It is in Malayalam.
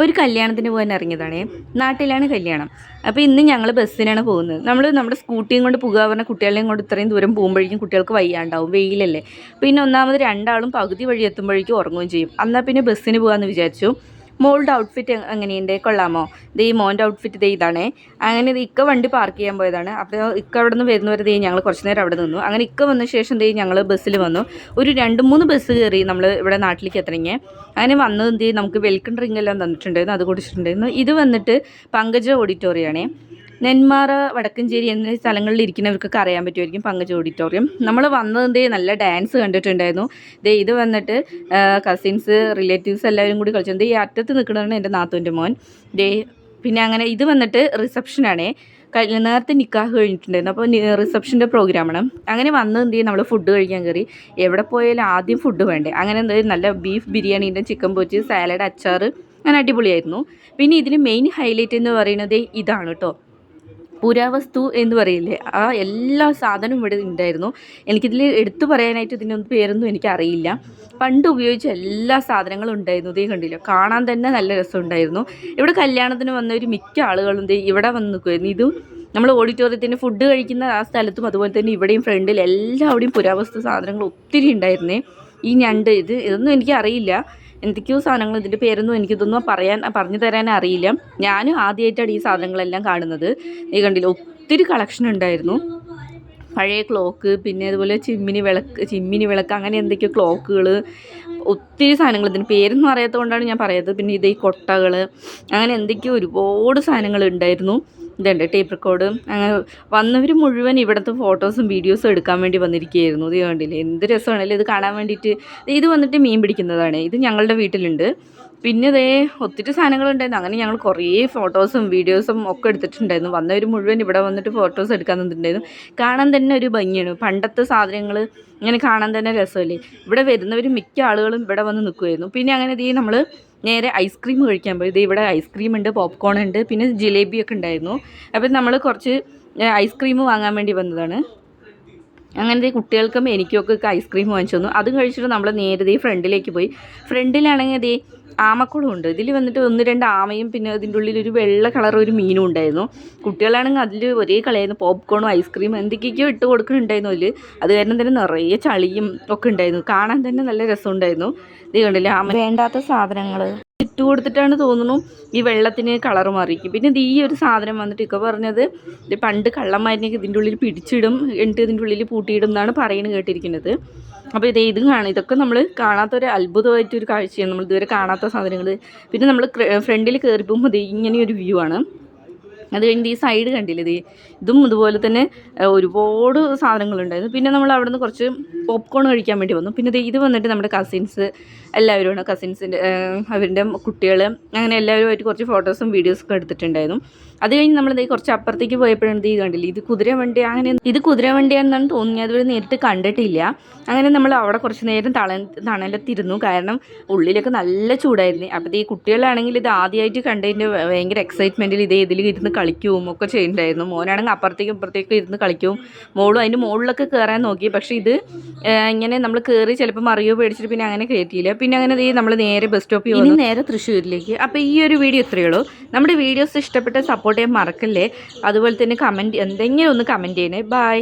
ഒരു കല്യാണത്തിന് പോകാൻ ഇറങ്ങിയതാണേ. നാട്ടിലാണ് കല്യാണം. അപ്പോൾ ഇന്ന് ഞങ്ങൾ ബസ്സിനാണ് പോകുന്നത്. നമ്മുടെ സ്കൂട്ടിയും കൊണ്ട് പോകുക പറഞ്ഞാൽ കുട്ടികളെയും കൊണ്ട് ഇത്രയും ദൂരം പോകുമ്പോഴേക്കും കുട്ടികൾക്ക് വയ്യാണ്ടാവും, വെയിലല്ലേ. പിന്നെ ഒന്നാമത് രണ്ടാളും പകുതി വഴി എത്തുമ്പോഴേക്കും ഉറങ്ങുകയും ചെയ്യും. എന്നാൽ പിന്നെ ബസ്സിന് പോകാമെന്ന് വിചാരിച്ചു. മോളുടെ ഔട്ട്ഫിറ്റ് എങ്ങനെയുണ്ട്, കൊള്ളാമോ? ഈ മോൻ്റെ ഔട്ട്ഫിറ്റ് ഇതാണേ. അങ്ങനെ ഇക്ക വണ്ടി പാർക്ക് ചെയ്യാൻ പോയതാണ്. അപ്പോൾ ഇക്ക അവിടെ നിന്ന് വരുന്നവരെ ഞങ്ങൾ കുറച്ച് നേരം അവിടെ നിന്നു. അങ്ങനെ ഇക്ക വന്ന ശേഷം ഞങ്ങൾ ബസ്സിൽ വന്നു. ഒരു 2-3 ബസ് കയറി നമ്മൾ ഇവിടെ നാട്ടിലേക്ക് എത്തണമെങ്കിൽ. അങ്ങനെ വന്നത് നമുക്ക് വെൽക്കം ഡ്രിങ്ക് എല്ലാം തന്നിട്ടുണ്ടായിരുന്നു, അത് കുടിച്ചിട്ടുണ്ടായിരുന്നു. ഇത് വന്നിട്ട് പങ്കജ ഓഡിറ്റോറിയമാണേ. നെന്മാറ, വടക്കഞ്ചേരി എന്നീ സ്ഥലങ്ങളിൽ ഇരിക്കുന്നവർക്കൊക്കെ അറിയാൻ പറ്റുമായിരിക്കും പങ്കജ ഓഡിറ്റോറിയം. നമ്മൾ വന്നത് നല്ല ഡാൻസ് കണ്ടിട്ടുണ്ടായിരുന്നു. ഇത് വന്നിട്ട് കസിൻസ്, റിലേറ്റീവ്സ് എല്ലാവരും കൂടി കളിച്ചത്. ഈ അറ്റത്ത് നിൽക്കുന്നതാണ് എൻ്റെ നാത്തൂൻ്റെ മോൻ. പിന്നെ അങ്ങനെ ഇത് വന്നിട്ട് റിസപ്ഷനാണേ. നേരത്തെ നിക്കാഹ് കഴിഞ്ഞിട്ടുണ്ടായിരുന്നു. അപ്പോൾ റിസപ്ഷൻ്റെ പ്രോഗ്രാമാണ്. അങ്ങനെ വന്ന് നമ്മൾ ഫുഡ് കഴിക്കാൻ കയറി. എവിടെ പോയാലും ആദ്യം ഫുഡ് വേണ്ടേ. അങ്ങനെ നല്ല ബീഫ് ബിരിയാണീൻ്റെ, ചിക്കൻ പൊച്ച്, സാലഡ്, അച്ചാർ, അങ്ങനെ അടിപൊളിയായിരുന്നു. പിന്നെ ഇതിന് മെയിൻ ഹൈലൈറ്റ് എന്ന് പറയുന്നത് ഇതാണ് കേട്ടോ, പുരാവസ്തു എന്ന് പറയില്ലേ, ആ എല്ലാ സാധനവും ഇവിടെ ഉണ്ടായിരുന്നു. എനിക്കിതിൽ എടുത്തു പറയാനായിട്ട് ഇതിനൊന്നും പേരൊന്നും എനിക്കറിയില്ല. പണ്ട് ഉപയോഗിച്ച എല്ലാ സാധനങ്ങളും ഉണ്ടായിരുന്നു. ഇതേ കണ്ടില്ല, കാണാൻ തന്നെ നല്ല രസമുണ്ടായിരുന്നു. ഇവിടെ കല്യാണത്തിന് വന്ന ഒരു മിക്ക ആളുകളും ഇവിടെ വന്ന് നിൽക്കുമായിരുന്നു. ഇതും നമ്മൾ ഓഡിറ്റോറിയത്തിന് ഫുഡ് കഴിക്കുന്ന ആ സ്ഥലത്തും അതുപോലെ തന്നെ ഇവിടെയും ഫ്രണ്ടിൽ എല്ലാവിടെയും പുരാവസ്തു സാധനങ്ങൾ ഒത്തിരി ഉണ്ടായിരുന്നേ. ഈ ഞണ്ട് ഇതൊന്നും എനിക്കറിയില്ല, എന്തൊക്കെയോ സാധനങ്ങൾ, ഇതിൻ്റെ പേരൊന്നും എനിക്കിതൊന്നും പറഞ്ഞു തരാൻ അറിയില്ല. ഞാനും ആദ്യമായിട്ടാണ് ഈ സാധനങ്ങളെല്ലാം കാണുന്നത്. ഈ കണ്ടില്ല, ഒത്തിരി കളക്ഷൻ ഉണ്ടായിരുന്നു. പഴയ ക്ലോക്ക്, പിന്നെ അതുപോലെ ചിമ്മിനി വിളക്ക്, അങ്ങനെ എന്തൊക്കെയോ ക്ലോക്കുകൾ, ഒത്തിരി സാധനങ്ങൾ. ഇതിന് പേരൊന്നും അറിയാത്തത് കൊണ്ടാണ് ഞാൻ പറയുന്നത്. പിന്നെ ഈ കൊട്ടകൾ, അങ്ങനെ എന്തൊക്കെയോ ഒരുപാട് സാധനങ്ങൾ ഉണ്ടായിരുന്നു. ഇതുണ്ട് ടേപ്പ് റെക്കോർഡ്. അങ്ങനെ വന്നവർ മുഴുവൻ ഇവിടുത്തെ ഫോട്ടോസും വീഡിയോസും എടുക്കാൻ വേണ്ടി വന്നിരിക്കുകയായിരുന്നു. ഇത് കണ്ടില്ലേ, എന്ത് രസമാണല്ലേ ഇത് കാണാൻ വേണ്ടിയിട്ട്. ഇത് വന്നിട്ട് മീൻ പിടിക്കുന്നതാണ്. ഇത് ഞങ്ങളുടെ വീട്ടിലുണ്ട്. പിന്നെ ഒത്തിരി സാധനങ്ങളുണ്ടായിരുന്നു. അങ്ങനെ ഞങ്ങൾ കുറേ ഫോട്ടോസും വീഡിയോസും ഒക്കെ എടുത്തിട്ടുണ്ടായിരുന്നു. വന്നവർ മുഴുവൻ ഇവിടെ വന്നിട്ട് ഫോട്ടോസ് എടുക്കാൻ നിന്നിട്ടുണ്ടായിരുന്നു. കാണാൻ തന്നെ ഒരു ഭംഗിയാണ്. പണ്ടത്തെ സാധനങ്ങൾ ഇങ്ങനെ കാണാൻ തന്നെ രസമല്ലേ. ഇവിടെ വരുന്നവർ മിക്ക ആളുകളും ഇവിടെ വന്ന് നിൽക്കുമായിരുന്നു. പിന്നെ അങ്ങനെ നമ്മൾ നേരെ ഐസ്ക്രീം കഴിക്കാൻ പോയി. ഇവിടെ ഐസ്ക്രീം ഉണ്ട്, പോപ്കോൺ ഉണ്ട്, പിന്നെ ജിലേബിയൊക്കെ ഉണ്ടായിരുന്നു. അപ്പം നമ്മൾ കുറച്ച് ഐസ്ക്രീം വാങ്ങാൻ വേണ്ടി വന്നതാണ്. അങ്ങനത്തെ കുട്ടികൾക്കും എനിക്കൊക്കെ ഐസ്ക്രീം വാങ്ങിച്ചു തന്നു. അതും കഴിച്ചിട്ട് നമ്മൾ നേരെ ഫ്രണ്ടിലേക്ക് പോയി. ഫ്രണ്ടിലാണെങ്കിൽ ആമക്കുളം ഉണ്ട്. ഇതിൽ വന്നിട്ട് 1-2 ആമയും പിന്നെ അതിൻ്റെ ഉള്ളിൽ ഒരു വെള്ള കളർ ഒരു മീനും ഉണ്ടായിരുന്നു. കുട്ടികളാണെങ്കിൽ അതിൽ ഒരേ കളയായിരുന്നു. പോപ്കോണും ഐസ്ക്രീമും എന്തൊക്കെയൊക്കെയോ ഇട്ട് കൊടുക്കുന്നുണ്ടായിരുന്നു അതിൽ. അത് കാരണം തന്നെ നിറയെ ചളിയും ഒക്കെ ഉണ്ടായിരുന്നു. കാണാൻ തന്നെ നല്ല രസമുണ്ടായിരുന്നു. ഇത് കണ്ടില്ലേ, ആമ വേണ്ടാത്ത സാധനങ്ങൾ ഇട്ട് കൊടുത്തിട്ടാണ് തോന്നുന്നു ഈ വെള്ളത്തിന് കളർ മാറിയിരിക്കും. പിന്നെ ഈ ഒരു സാധനം വന്നിട്ട് ഇക്ക പറഞ്ഞത് പണ്ട് കള്ളന്മാരിനൊക്കെ ഇതിൻ്റെ ഉള്ളിൽ പിടിച്ചിടും, എന്നിട്ട് ഇതിൻ്റെ ഉള്ളിൽ പൂട്ടിയിടും എന്നാണ് പറയുന്നത് കേട്ടിരിക്കുന്നത്. അപ്പോൾ ഇതും കാണും. ഇതൊക്കെ നമ്മൾ കാണാത്തൊരു അത്ഭുതമായിട്ടൊരു കാഴ്ചയാണ്, നമ്മൾ ഇതുവരെ കാണാത്ത സാധനങ്ങൾ. പിന്നെ നമ്മൾ ഫ്രണ്ടിൽ കയറി പോകുമ്പോൾ ഇങ്ങനെയൊരു വ്യൂ ആണ്. അത് കഴിഞ്ഞ് ഈ സൈഡ് കണ്ടില്ലേ, ഇതും ഇതുപോലെ തന്നെ ഒരുപാട് സാധനങ്ങളുണ്ടായിരുന്നു. പിന്നെ നമ്മൾ അവിടെ നിന്ന് കുറച്ച് പോപ്കോൺ കഴിക്കാൻ വേണ്ടി വന്നു. പിന്നെ ഇത് വന്നിട്ട് നമ്മുടെ കസിൻസ് എല്ലാവരുമാണ്. കസിൻസിൻ്റെ അവരുടെ കുട്ടികൾ, അങ്ങനെ എല്ലാവരുമായിട്ട് കുറച്ച് ഫോട്ടോസും വീഡിയോസൊക്കെ എടുത്തിട്ടുണ്ടായിരുന്നു. അത് കഴിഞ്ഞ് നമ്മൾ കുറച്ച് അപ്പുറത്തേക്ക് പോയപ്പോഴാണ് ഇത് കണ്ടില്ലേ, ഇത് കുതിരവണ്ടി. അങ്ങനെ ഇത് കുതിരവണ്ടിയാണെന്നാണ് തോന്നുന്നത്, അതുവരെ നേരിട്ട് കണ്ടിട്ടില്ല. അങ്ങനെ നമ്മൾ അവിടെ കുറച്ച് നേരം തണലത്തിരുന്നു. കാരണം ഉള്ളിലൊക്കെ നല്ല ചൂടായിരുന്നു. അപ്പോൾ ഈ കുട്ടികളാണെങ്കിൽ ഇത് ആദ്യമായിട്ട് കണ്ടതിൻ്റെ ഭയങ്കര എക്സൈറ്റ്മെൻറ്റിൽ ഇതിൽ ഇരുന്ന് കളിക്കുകയും ഒക്കെ ചെയ്യുന്നുണ്ടായിരുന്നു. മോനാണെങ്കിൽ അപ്പുറത്തേക്കും ഇപ്പുറത്തേക്കും ഇരുന്ന് കളിക്കും. മോളും അതിൻ്റെ മുകളിലൊക്കെ കയറാൻ നോക്കി. പക്ഷേ ഇത് ഇങ്ങനെ നമ്മൾ കയറി ചിലപ്പോൾ മറിയോ പേടിച്ചിട്ട് പിന്നെ അങ്ങനെ കയറ്റിയില്ല. പിന്നെ അങ്ങനെ നമ്മൾ നേരെ ബസ് സ്റ്റോപ്പിൽ ഇനി നേരെ തൃശ്ശൂരിലേക്ക്. അപ്പോൾ ഈ ഒരു വീഡിയോ ഇത്രയേ ഉള്ളൂ. നമ്മുടെ വീഡിയോസ് ഇഷ്ടപ്പെട്ട സപ്പോർട്ട് ചെയ്യാൻ മറക്കല്ലേ. അതുപോലെ തന്നെ എന്തെങ്കിലും ഒന്ന് കമൻറ്റ് ചെയ്യണേ. ബൈ.